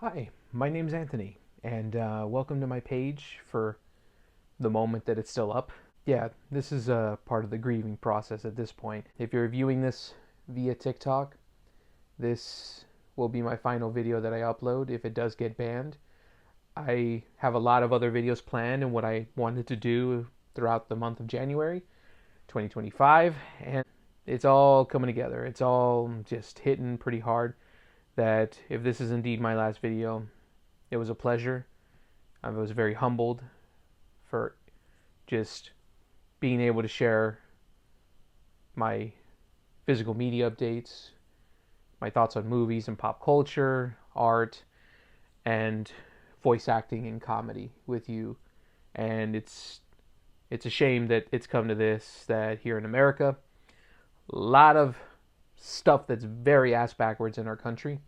Hi, my name's Anthony, and welcome to my page for the moment that it's still up. Yeah, this is part of the grieving process at this point. If you're viewing this via TikTok, this will be my final video that I upload if it does get banned. I have a lot of other videos planned and what I wanted to do throughout the month of January 2025, and it's all coming together. It's all just hitting pretty hard that if this is indeed my last video, it was a pleasure. I was very humbled for just being able to share my physical media updates, my thoughts on movies and pop culture, art, and voice acting and comedy with you. And it's a shame that it's come to this, that here in America, a lot of stuff that's very ass backwards in our country.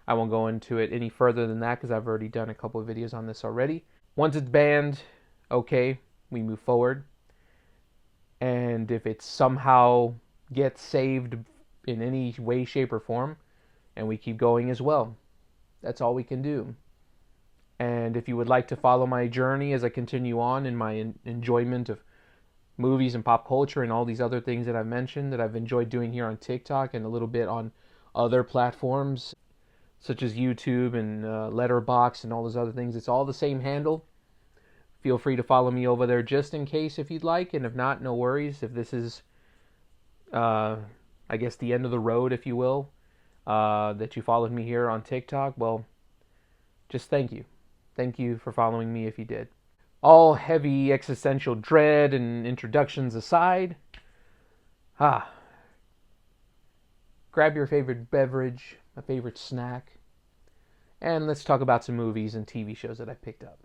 I won't go into it any further than that because I've already done a couple of videos on this already. Once it's banned, okay, we move forward. And if it somehow gets saved in any way, shape, or form, and we keep going as well, that's all we can do. And if you would like to follow my journey as I continue on in my enjoyment of movies and pop culture and all these other things that I've mentioned that I've enjoyed doing here on TikTok and a little bit on other platforms such as YouTube and Letterboxd and all those other things, it's all the same handle. Feel free to follow me over there just in case if you'd like, and if not, no worries. If this is, I guess, the end of the road, if you will, that you followed me here on TikTok, well, just thank you. Thank you for following me if you did. All heavy existential dread and introductions aside, grab your favorite beverage, a favorite snack, and let's talk about some movies and TV shows that I picked up.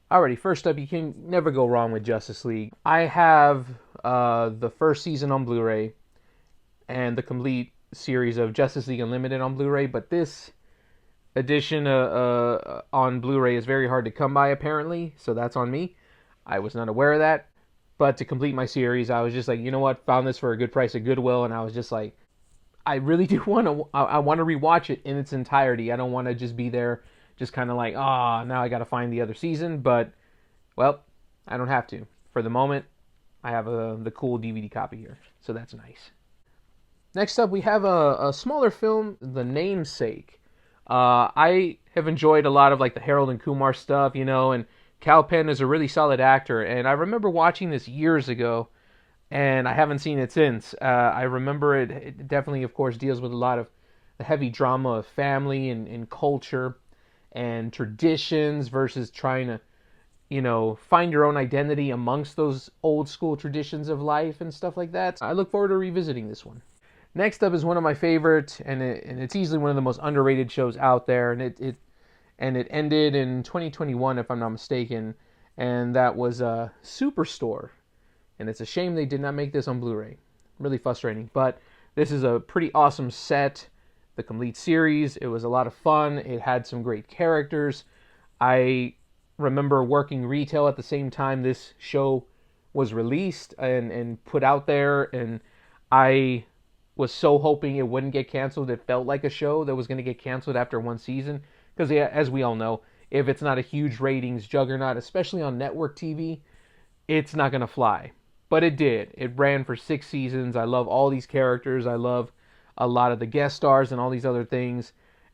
Alrighty, first up, you can never go wrong with Justice League. I have the first season on Blu-ray and the complete series of Justice League Unlimited on Blu-ray, but this edition on Blu-ray is very hard to come by apparently, so that's on me. I was not aware of that, but to complete my series, I was just like, you know what, found this for a good price at Goodwill, and I was just like, I really do want to. I want to rewatch it in its entirety. I don't want to just be there, just kind of like, now I got to find the other season. But, well, I don't have to. For the moment, I have the cool DVD copy here, so that's nice. Next up, we have a smaller film, The Namesake. I have enjoyed a lot of like the Harold and Kumar stuff, and Kal Penn is a really solid actor. And I remember watching this years ago, and I haven't seen it since. I remember it definitely, of course, deals with a lot of the heavy drama of family and culture and traditions versus trying to, find your own identity amongst those old school traditions of life and stuff like that. I look forward to revisiting this one. Next up is one of my favorite, and it's easily one of the most underrated shows out there, and it ended in 2021, if I'm not mistaken, and that was Superstore. And it's a shame they did not make this on Blu-ray. Really frustrating. But this is a pretty awesome set. The complete series. It was a lot of fun. It had some great characters. I remember working retail at the same time this show was released and put out there. And I was so hoping it wouldn't get canceled. It felt like a show that was going to get canceled after one season. Because as we all know, if it's not a huge ratings juggernaut, especially on network TV, it's not going to fly. But it did. It ran for 6 seasons. I love all these characters. I love a lot of the guest stars and all these other things.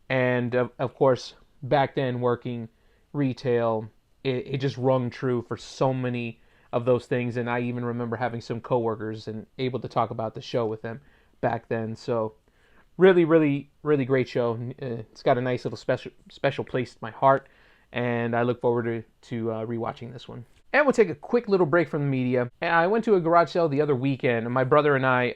And of course, back then working retail, it just rung true for so many of those things. And I even remember having some coworkers and able to talk about the show with them back then. So really, really, really great show. It's got a nice little special place in my heart. And I look forward to rewatching this one. And we'll take a quick little break from the media. I went to a garage sale the other weekend, and my brother and I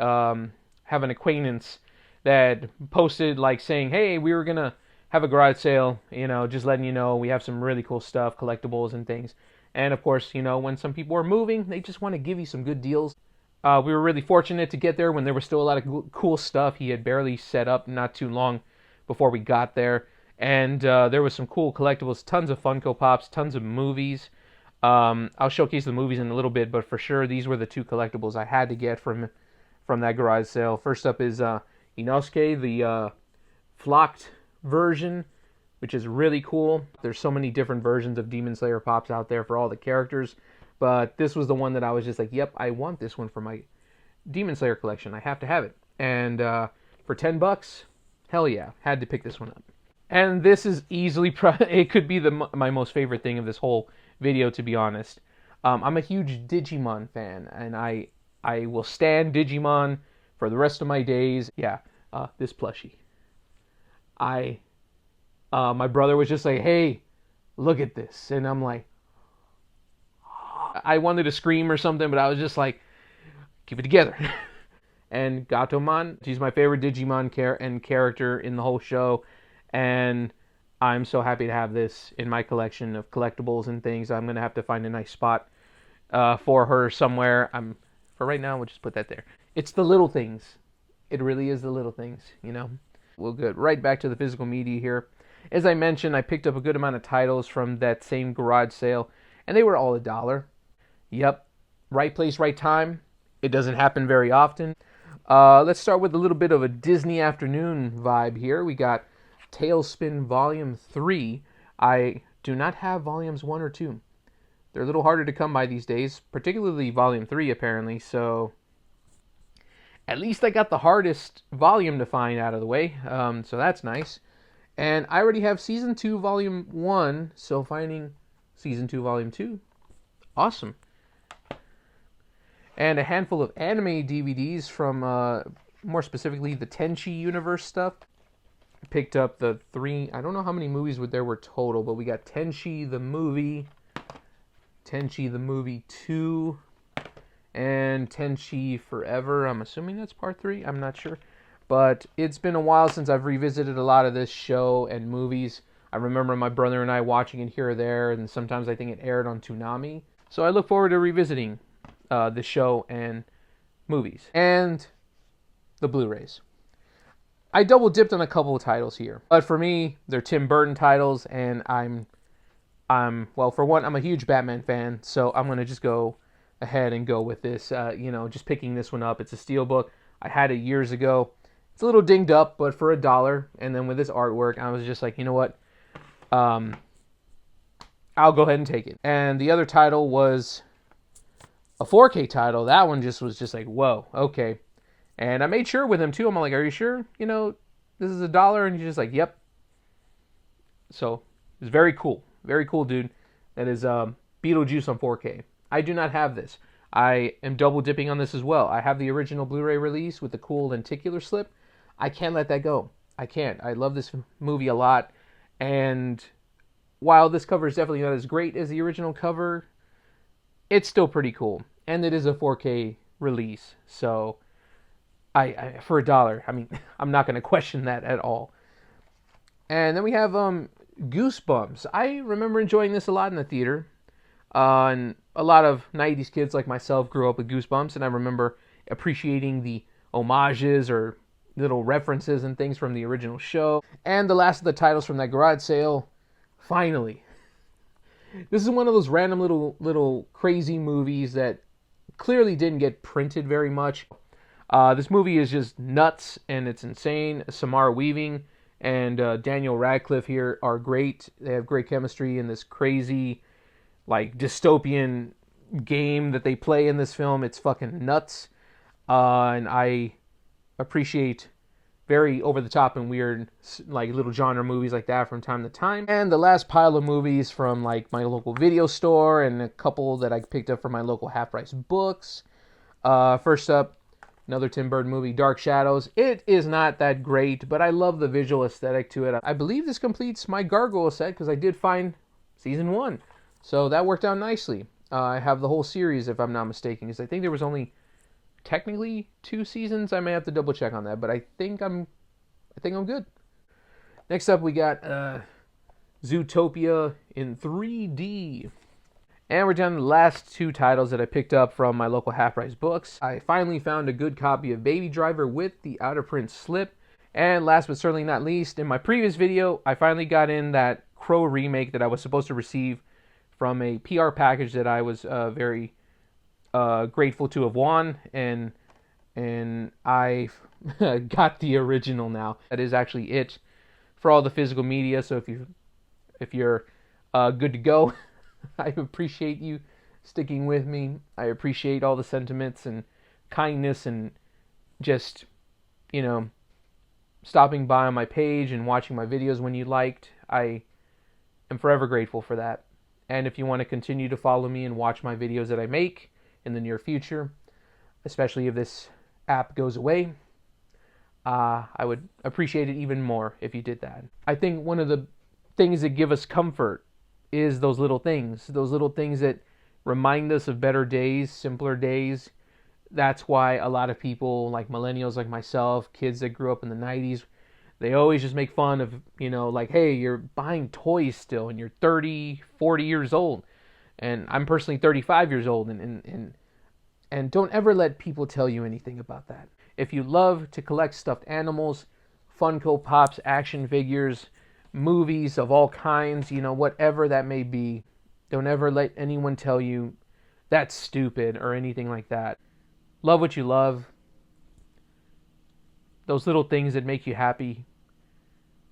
have an acquaintance that posted like saying, hey, we were going to have a garage sale, just letting you know we have some really cool stuff, collectibles and things. And of course, when some people are moving, they just want to give you some good deals. We were really fortunate to get there when there was still a lot of cool stuff. He had barely set up not too long before we got there. And there was some cool collectibles, tons of Funko Pops, tons of movies. I'll showcase the movies in a little bit, but for sure, these were the 2 collectibles I had to get from that garage sale. First up is Inosuke, the flocked version, which is really cool. There's so many different versions of Demon Slayer pops out there for all the characters, but this was the one that I was just like, yep, I want this one for my Demon Slayer collection. I have to have it. And for $10, hell yeah, had to pick this one up. And this is easily, it could be my most favorite thing of this whole video, to be honest. I'm a huge Digimon fan, and I will stand Digimon for the rest of my days. Yeah, this plushie. My brother was just like, hey, look at this. And I'm like, I wanted to scream or something, but I was just like, keep it together. And Gatomon, she's my favorite Digimon character in the whole show. And I'm so happy to have this in my collection of collectibles and things. I'm going to have to find a nice spot for her somewhere. For right now, we'll just put that there. It's the little things. It really is the little things, you know. We'll get right back to the physical media here. As I mentioned, I picked up a good amount of titles from that same garage sale, and they were all $1. Yep, right place, right time. It doesn't happen very often. Let's start with a little bit of a Disney afternoon vibe here. We got Tailspin Volume 3. I do not have Volumes 1 or 2. They're a little harder to come by these days, particularly Volume 3 apparently, so at least I got the hardest volume to find out of the way, so that's nice. And I already have Season 2 Volume 1, so finding Season 2 Volume 2, awesome. And a handful of anime DVDs from, more specifically, the Tenchi Universe stuff. Picked up the 3, I don't know how many movies there were total, but we got Tenchi the Movie 2, and Tenchi Forever. I'm assuming that's part 3, I'm not sure. But it's been a while since I've revisited a lot of this show and movies. I remember my brother and I watching it here or there, and sometimes I think it aired on Toonami. So I look forward to revisiting the show and movies. And the Blu-rays. I double dipped on a couple of titles here. But for me, they're Tim Burton titles, and well, for one, I'm a huge Batman fan, so I'm going to just go ahead and go with this, just picking this one up. It's a steelbook. I had it years ago. It's a little dinged up, but for $1, and then with this artwork, I was just like, you know what? I'll go ahead and take it. And the other title was a 4K title. That one was just like, whoa, okay. And I made sure with him, too. I'm like, are you sure? This is $1? And he's just like, yep. So, it's very cool. Very cool, dude. That is Beetlejuice on 4K. I do not have this. I am double dipping on this as well. I have the original Blu-ray release with the cool lenticular slip. I can't let that go. I can't. I love this movie a lot. And while this cover is definitely not as great as the original cover, it's still pretty cool. And it is a 4K release. So, I for $1, I mean, I'm not going to question that at all. And then we have Goosebumps. I remember enjoying this a lot in the theater. And a lot of 90s kids like myself grew up with Goosebumps, and I remember appreciating the homages or little references and things from the original show. And the last of the titles from that garage sale, finally. This is one of those random little crazy movies that clearly didn't get printed very much. This movie is just nuts, and it's insane. Samara Weaving and Daniel Radcliffe here are great. They have great chemistry in this crazy, like, dystopian game that they play in this film. It's fucking nuts. And I appreciate very over-the-top and weird, like, little genre movies like that from time to time. And the last pile of movies from, like, my local video store and a couple that I picked up from my local half-price books. First up, another Tim Burton movie, Dark Shadows. It is not that great, but I love the visual aesthetic to it. I believe this completes my Gargoyle set because I did find Season 1. So that worked out nicely. I have the whole series, if I'm not mistaken, because I think there was only technically 2 seasons. I may have to double check on that, but I think I'm good. Next up, we got Zootopia in 3D. And we're down to the last 2 titles that I picked up from my local half-price books. I finally found a good copy of Baby Driver with the out-of-print slip. And last but certainly not least, in my previous video, I finally got in that Crow remake that I was supposed to receive from a PR package that I was very grateful to have won. And I got the original now. That is actually it for all the physical media. So if you If you're good to go, I appreciate you sticking with me. I appreciate all the sentiments and kindness and just, you know, stopping by on my page and watching my videos when you liked. I am forever grateful for that. And if you want to continue to follow me and watch my videos that I make in the near future, especially if this app goes away, I would appreciate it even more if you did that. I think one of the things that give us comfort is those little things that remind us of better days, simpler days. That's why a lot of people, like millennials like myself, kids that grew up in the 90s, they always just make fun of, like, hey, you're buying toys still and you're 30, 40 years old. And I'm personally 35 years old, and don't ever let people tell you anything about that. If you love to collect stuffed animals, Funko Pops, action figures, movies of all kinds, whatever that may be, don't ever let anyone tell you that's stupid or anything like that. Love what you love. Those little things that make you happy.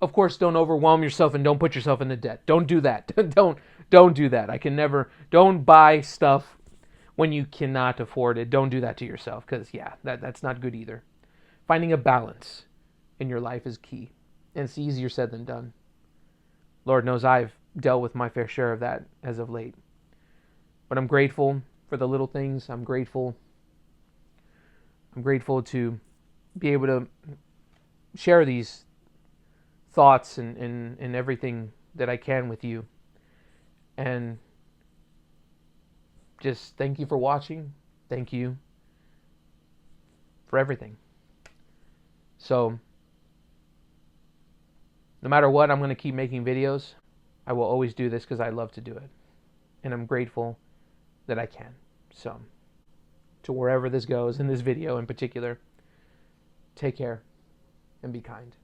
Of course, don't overwhelm yourself and don't put yourself into debt. Don't do that. don't do that. Don't buy stuff when you cannot afford it. Don't do that to yourself, because that's not good either. Finding a balance in your life is key, and it's easier said than done. Lord knows I've dealt with my fair share of that as of late. But I'm grateful for the little things. I'm grateful to be able to share these thoughts and everything that I can with you. And just thank you for watching. Thank you for everything. So, no matter what, I'm going to keep making videos. I will always do this because I love to do it. And I'm grateful that I can. So, to wherever this goes, in this video in particular, take care and be kind.